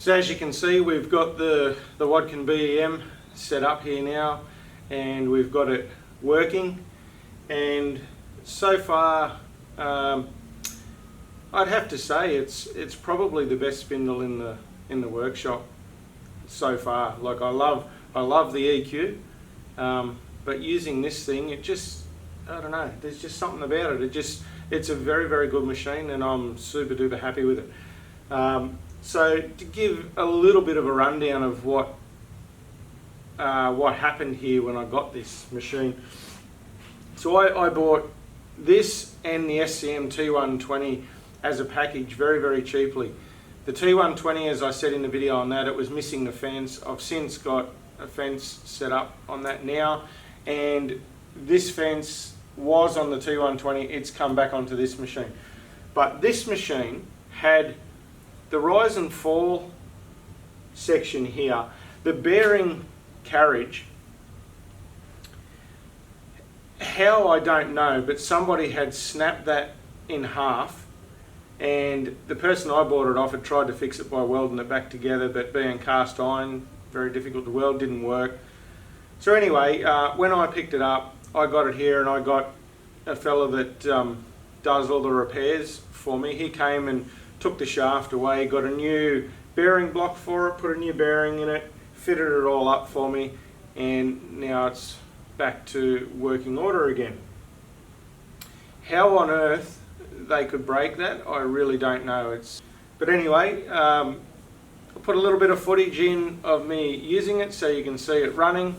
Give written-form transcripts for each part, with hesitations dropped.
So as you can see, we've got the Wadkin BEM set up here now, and we've got it working, and so far I'd have to say it's probably the best spindle in the workshop so far. Like I love the EQ, but using this thing, it just, I don't know, there's just something about it. It's a very, very good machine, and I'm super duper happy with it. So to give a little bit of a rundown of what happened here when I got this machine. So I bought this and the SCM T120 as a package very, very cheaply. The T120, as I said in the video on that, it was missing the fence. I've since got a fence set up on that now, and this fence was on the T120. It's come back onto this machine. But this machine had the rise and fall section here, the bearing carriage. How, I don't know, but somebody had snapped that in half, and the person I bought it off had tried to fix it by welding it back together, but being cast iron, very difficult to weld, didn't work. So anyway, when I picked it up, I got it here, and I got a fella that does all the repairs for me. He came and took the shaft away, got a new bearing block for it, put a new bearing in it, fitted it all up for me, and now it's back to working order again. How on earth they could break that, I really don't know. But anyway, I'll put a little bit of footage in of me using it so you can see it running.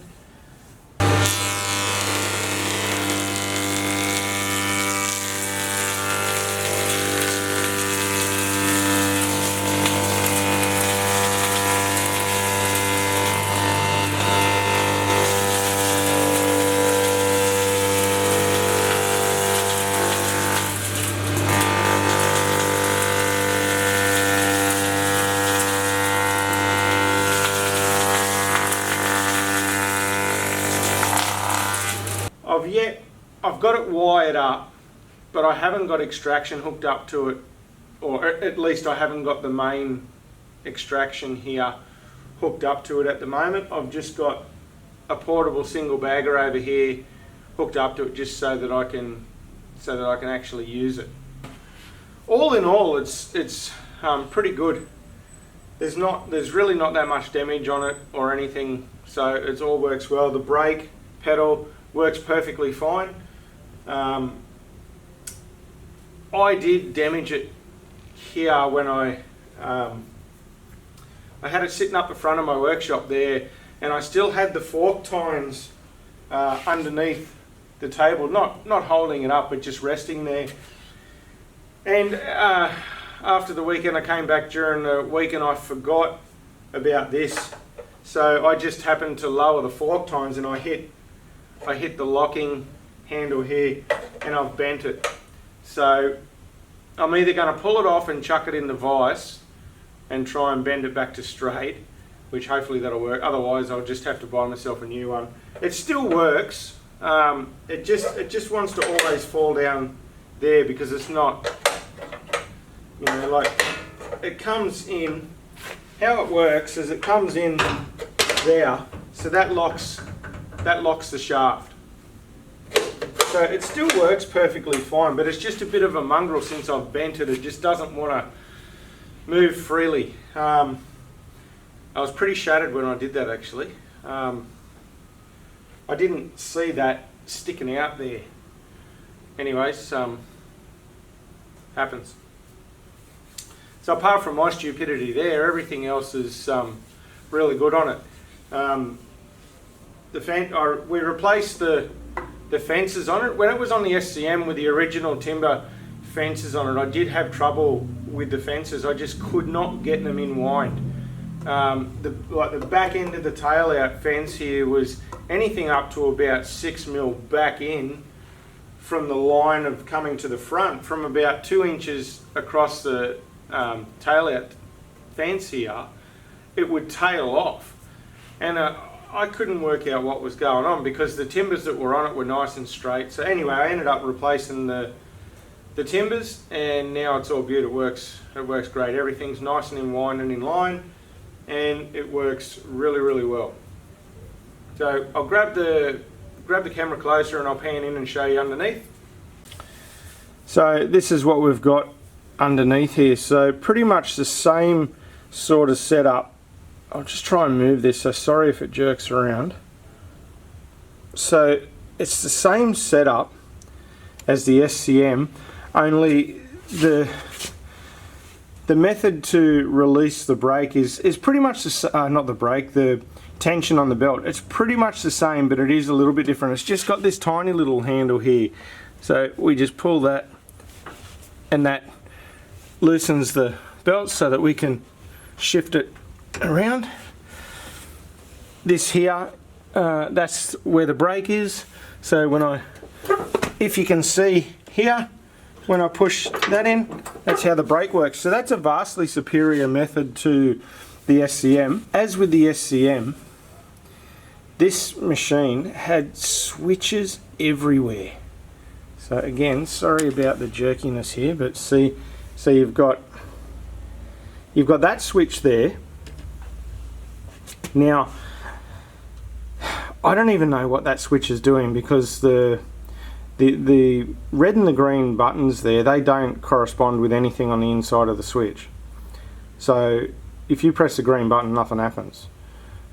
I've got it wired up, but I haven't got extraction hooked up to it, or at least I haven't got the main extraction here hooked up to it at the moment. I've just got a portable single bagger over here hooked up to it, just so that I can actually use it. All in all, it's pretty good. There's really not that much damage on it or anything, so it all works well. The brake pedal works perfectly fine. I did damage it here when I had it sitting up the front of my workshop there, and I still had the fork tines underneath the table, not holding it up, but just resting there. And after the weekend, I came back during the week and I forgot about this, so I just happened to lower the fork tines, and I hit the locking handle here, and I've bent it. So I'm either going to pull it off and chuck it in the vise and try and bend it back to straight, which hopefully that'll work. Otherwise, I'll just have to buy myself a new one. It still works. It just wants to always fall down there, because it's not, you know, like, it comes in. How it works is it comes in there, so that locks the shaft. So it still works perfectly fine, but it's just a bit of a mongrel since I've bent it. It just doesn't want to move freely. I was pretty shattered when I did that, actually. I didn't see that sticking out there. Anyways, happens. So apart from my stupidity there, everything else is really good on it. We replaced the fences on it. When it was on the SCM with the original timber fences on it, I did have trouble with the fences. I just could not get them in wind. The back end of the tail out fence here was anything up to about 6 mil back in from the line of coming to the front, from about 2 inches across the tail out fence here, it would tail off. And I couldn't work out what was going on, because the timbers that were on it were nice and straight. So anyway, I ended up replacing the timbers, and now it's all good. It works great. Everything's nice and in wind and in line. and it works really, really well. So I'll grab the camera closer and I'll pan in and show you underneath. So this is what we've got underneath here. So pretty much the same sort of setup. I'll just try and move this, so sorry if it jerks around. So it's the same setup as the SCM, only the method to release the brake is pretty much the tension on the belt. It's pretty much the same, but it is a little bit different. It's just got this tiny little handle here. So we just pull that, and that loosens the belt so that we can shift it around. This here, that's where the brake is. So if you can see here, when I push that in, that's how the brake works. So that's a vastly superior method to the SCM. As with the SCM, this machine had switches everywhere. So again, sorry about the jerkiness here, but see you've got that switch there. Now, I don't even know what that switch is doing, because the red and the green buttons there, they don't correspond with anything on the inside of the switch. So if you press the green button, nothing happens.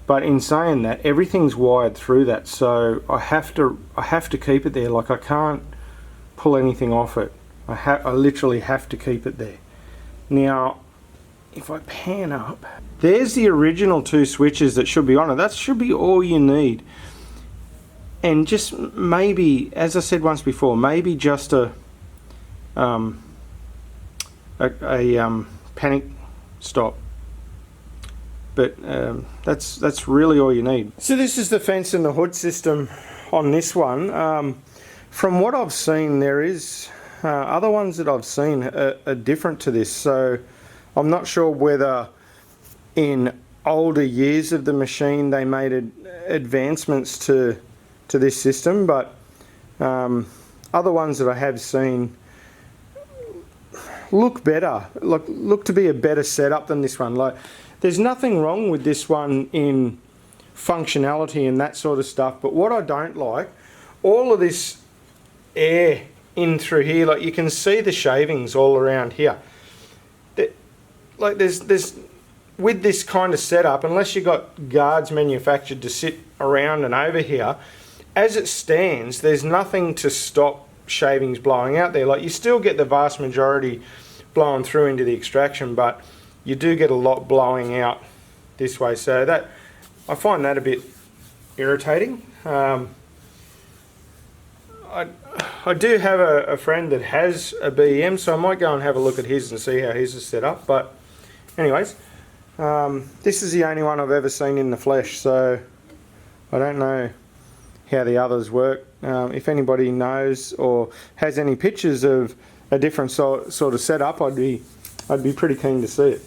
But in saying that, everything's wired through that, so I have to keep it there. Like, I can't pull anything off it. I literally have to keep it there. Now, if I pan up, there's the original two switches that should be on it. That should be all you need. And just maybe, as I said once before, maybe just a panic stop. But that's really all you need. So this is the fence and the hood system on this one. From what I've seen, there is other ones that I've seen are different to this. So I'm not sure whether in older years of the machine they made advancements to this system, but other ones that I have seen look better, look to be a better setup than this one. Like, there's nothing wrong with this one in functionality and that sort of stuff, but what I don't like, all of this air in through here, like you can see the shavings all around here. Like there's with this kind of setup, unless you've got guards manufactured to sit around and over here, as it stands, there's nothing to stop shavings blowing out there. Like, you still get the vast majority blowing through into the extraction, but you do get a lot blowing out this way. So that, I find that a bit irritating. I do have a friend that has a BEM, so I might go and have a look at his and see how his is set up. But anyways, this is the only one I've ever seen in the flesh, so I don't know how the others work. If anybody knows or has any pictures of a different sort of setup, I'd be pretty keen to see it.